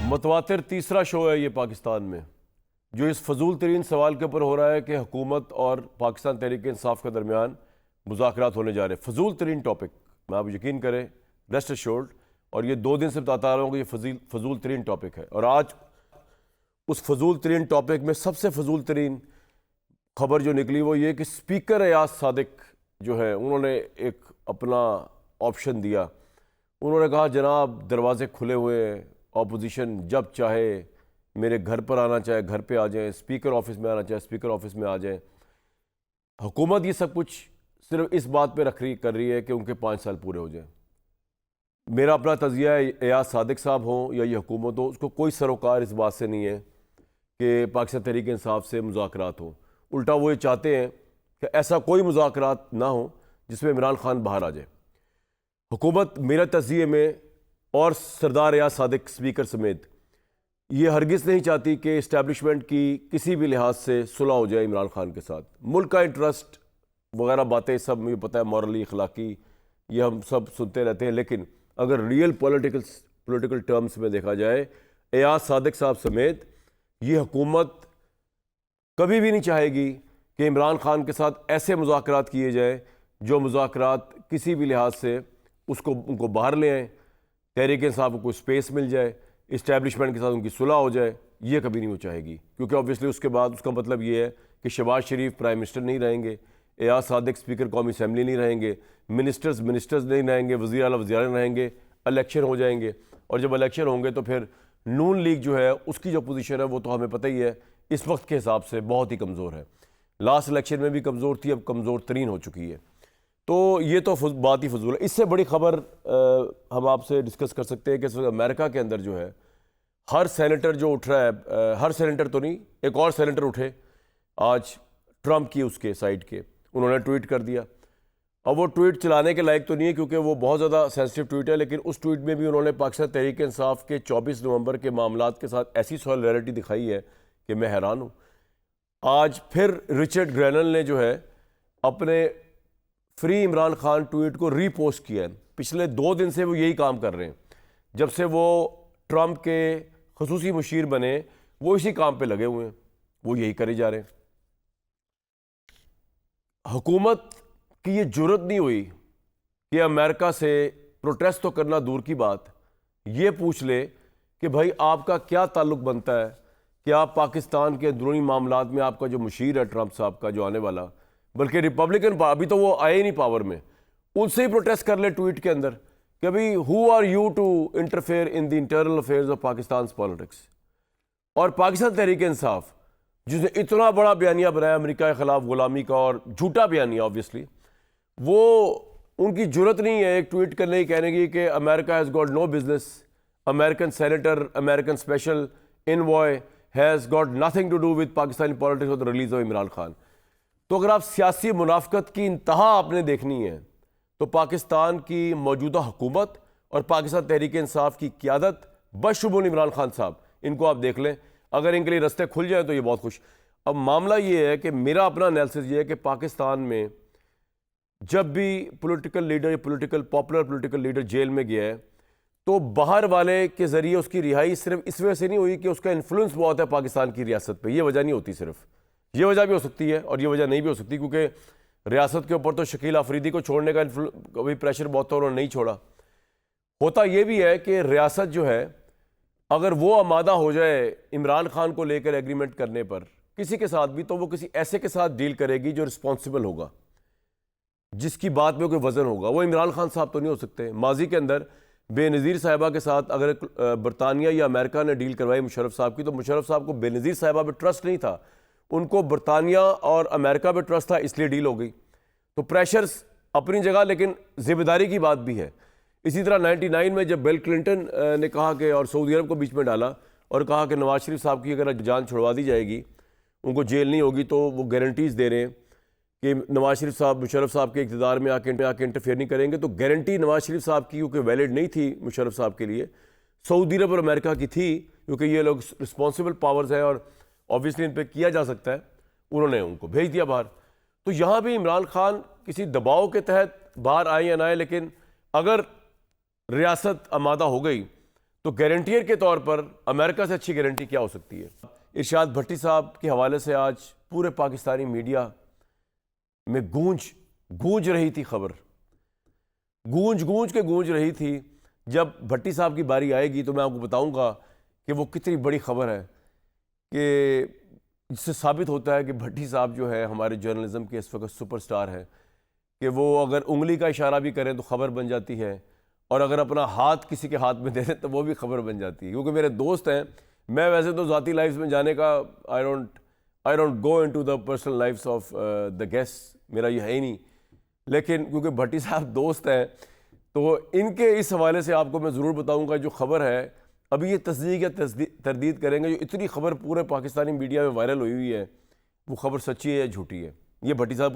मुतवातिर तीसरा शो है ये पाकिस्तान में, जो इस फजूल तरीन सवाल के ऊपर हो रहा है कि हुकूमत और पाकिस्तान तहरीक इंसाफ के दरमियान मुज़ाकरात होने जा रहे हैं। फजूल तरीन टॉपिक, मैं आप यकीन करें, रेस्ट एश्योर्ड, और ये 2 दिन से बताता रहा हूँ कि ये फजूल तरीन टॉपिक है। और आज उस फजूल तरीन टॉपिक में सबसे फजूल तरीन खबर जो निकली वो ये कि स्पीकर एयाज सादिक जो है, उन्होंने एक अपना ऑप्शन दिया। उन्होंने कहा जनाब दरवाजे खुले हुए हैं, ऑपोजिशन जब चाहे मेरे घर पर आना चाहे घर पे आ जाएं, स्पीकर ऑफिस में आना चाहे स्पीकर ऑफिस में आ जाएं। हुकूमत ये सब कुछ सिर्फ इस बात पे कर रही है कि उनके 5 साल पूरे हो जाएं। मेरा अपना तज़िया है, एयाज सादिक साहब हों या ये हुकूमत हो, उसको कोई सरोकार इस बात से नहीं है कि पाकिस्तान तहरीक इंसाफ से मुज़ाकरात हों। उल्टा वो ये चाहते हैं कि ऐसा कोई मुज़ाकरात ना हो जिसमें इमरान खान बाहर आ जाए। हुकूमत मेरा तज़िये में और सरदार एयाज सादिक स्पीकर समेत ये हरगिज़ नहीं चाहती कि इस्टेब्लिशमेंट की किसी भी लिहाज से सुलह हो जाए इमरान खान के साथ। मुल्क का इंटरेस्ट वगैरह बातें सब मुझे पता है, मॉरली अखलाकी ये हम सब सुनते रहते हैं, लेकिन अगर रियल पॉलिटिकल टर्म्स में देखा जाए, एयाज सादिक साहब समेत ये हुकूमत कभी भी नहीं चाहेगी कि इमरान खान के साथ ऐसे मुज़ाकरात किए जाए जो मुज़ाकरात किसी भी लिहाज से उनको बाहर ले आएँ, तहरीक इंसाफ को कोई स्पेस मिल जाए, इस्टेब्लिशमेंट के साथ उनकी सुलह हो जाए। ये कभी नहीं वो चाहेगी, क्योंकि ऑब्वियसली उसके बाद उसका मतलब ये है कि शहबाज शरीफ प्राइम मिनिस्टर नहीं रहेंगे, एयाज सादिक स्पीकर कौमी असम्बली नहीं रहेंगे, मिनिस्टर्स नहीं रहेंगे, वज़ीर आला वज़ीरान रहेंगे, इलेक्शन हो जाएंगे। और जब इलेक्शन होंगे तो फिर नून लीग जो है उसकी जो पोजीशन है वो तो हमें पता ही है, इस वक्त के हिसाब से बहुत ही कमज़ोर है। लास्ट इलेक्शन में भी कमज़ोर थी, अब कमज़ोर तरीन हो चुकी है। तो ये तो बात ही फजूल है। इससे बड़ी खबर हम आपसे डिस्कस कर सकते हैं कि अमेरिका के अंदर जो है हर सेनेटर जो उठ रहा है, हर सेनेटर तो नहीं, एक और सेनेटर उठे आज ट्रंप की उसके साइड के, उन्होंने ट्वीट कर दिया। अब वो ट्वीट चलाने के लायक तो नहीं है क्योंकि वो बहुत ज़्यादा सेंसिटिव ट्वीट है, लेकिन उस ट्वीट में भी उन्होंने पाकिस्तान तहरीक इंसाफ के 24 नवंबर के मामलात के साथ ऐसी सॉलिडारिटी दिखाई है कि मैं हैरान हूँ। आज फिर रिचर्ड ग्रेनल ने जो है अपने फ्री इमरान खान ट्वीट को रीपोस्ट किया है। पिछले 2 दिन से वो यही काम कर रहे हैं, जब से वो ट्रंप के खुसूसी मुशीर बने वो इसी काम पे लगे हुए हैं, वो यही करे जा रहे हैं। हुकूमत की ये जुर्रत नहीं हुई कि अमेरिका से प्रोटेस्ट तो करना दूर की बात, ये पूछ ले कि भाई आपका क्या ताल्लुक बनता है कि आप पाकिस्तान के अंदरूनी मामलात में आपका जो मुशीर है ट्रंप साहब का जो आने वाला, बल्कि रिपब्लिकन अभी तो वो आए नहीं पावर में, उनसे ही प्रोटेस्ट कर ले ट्वीट के अंदर कि भाई who are you to interfere in the internal affairs of Pakistan politics. और पाकिस्तान तहरीक इंसाफ जिसने इतना बड़ा बयानिया बनाया अमेरिका के खिलाफ गुलामी का, और झूठा बयानिया ऑब्वियसली, वो उनकी जरूरत नहीं है एक ट्वीट करने की, कहने की कि America has got no business, American senator, American special envoy has got nothing to do with Pakistani politics और the release of Imran Khan. तो अगर आप सियासी मुनाफकत की इंतहा आपने देखनी है तो पाकिस्तान की मौजूदा हुकूमत और पाकिस्तान तहरीक इंसाफ की क़यादत बशुमूल इमरान खान साहब, इनको आप देख लें। अगर इनके लिए रास्ते खुल जाए तो ये बहुत खुश। अब मामला ये है कि मेरा अपना एनालिसिस ये है कि पाकिस्तान में जब भी पॉपुलर पॉलिटिकल लीडर जेल में गया है तो बाहर वाले के ज़रिए उसकी रिहाई सिर्फ इस वजह से नहीं हुई कि उसका इन्फ्लुएंस बहुत है पाकिस्तान की रियासत पे। ये वजह नहीं होती, सिर्फ ये वजह भी हो सकती है और ये वजह नहीं भी हो सकती, क्योंकि रियासत के ऊपर तो शकील अफरीदी को छोड़ने का कभी प्रेशर बहुत था, उन्होंने नहीं छोड़ा। होता ये भी है कि रियासत जो है अगर वो आमादा हो जाए इमरान खान को लेकर एग्रीमेंट करने पर किसी के साथ भी, तो वो किसी ऐसे के साथ डील करेगी जो रिस्पॉन्सिबल होगा, जिसकी बात में कोई वजन होगा। वो इमरान खान साहब तो नहीं हो सकते। माजी के अंदर बेनज़ीर साहिबा के साथ अगर बरतानिया या अमेरिका ने डील करवाई मुशर्रफ साहब की, तो मुशर्रफ साहब को बेनज़ीर साहिबा पर ट्रस्ट नहीं था, उनको बरतानिया और अमेरिका पे ट्रस्ट था, इसलिए डील हो गई। तो प्रेशर्स अपनी जगह, लेकिन जिम्मेदारी की बात भी है। इसी तरह 99 में जब बिल क्लिंटन ने कहा कि, और सऊदी अरब को बीच में डाला और कहा कि नवाज शरीफ साहब की अगर जान छुड़वा दी जाएगी, उनको जेल नहीं होगी, तो वो गारंटीज़ दे रहे हैं कि नवाज शरीफ साहब मुशर्रफ साहब के इक़्तिदार में आके इंटरफेयर नहीं करेंगे। तो गारंटी नवाज शरीफ साहब की क्योंकि वैलिड नहीं थी मुशर्रफ साहब के लिए, सऊदी अरब और अमेरिका की थी, क्योंकि ये लोग रिस्पॉन्सिबल पावर्स हैं और ऑब्वियसली इन पर किया जा सकता है। उन्होंने उनको भेज दिया बाहर। तो यहाँ भी इमरान खान किसी दबाव के तहत बाहर आए या ना आए, लेकिन अगर रियासत आमादा हो गई तो गारंटियर के तौर पर अमेरिका से अच्छी गारंटी क्या हो सकती है? इरशाद भट्टी साहब के हवाले से आज पूरे पाकिस्तानी मीडिया में गूंज रही थी खबर, गूंज रही थी। जब भट्टी साहब की बारी आएगी तो मैं आपको बताऊंगा कि वो कितनी बड़ी खबर है, कि इससे साबित होता है कि भट्टी साहब जो है हमारे जर्नलिज्म के इस वक्त सुपरस्टार हैं, कि वो अगर उंगली का इशारा भी करें तो ख़बर बन जाती है, और अगर अपना हाथ किसी के हाथ में दे दें तो वो भी खबर बन जाती है। क्योंकि मेरे दोस्त हैं, मैं वैसे तो ज़ाती लाइफ में जाने का I don't go into the personal lifes of the guest, मेरा ये है ही नहीं, लेकिन क्योंकि भट्टी साहब दोस्त हैं तो इनके इस हवाले से आपको मैं ज़रूर बताऊंगा। जो खबर है अभी ये तस्दीक या तरदीद करेंगे, जो इतनी खबर पूरे पाकिस्तानी मीडिया में वायरल हुई है वो खबर सच्ची है या झूठी है, ये भट्टी साहब पूछे।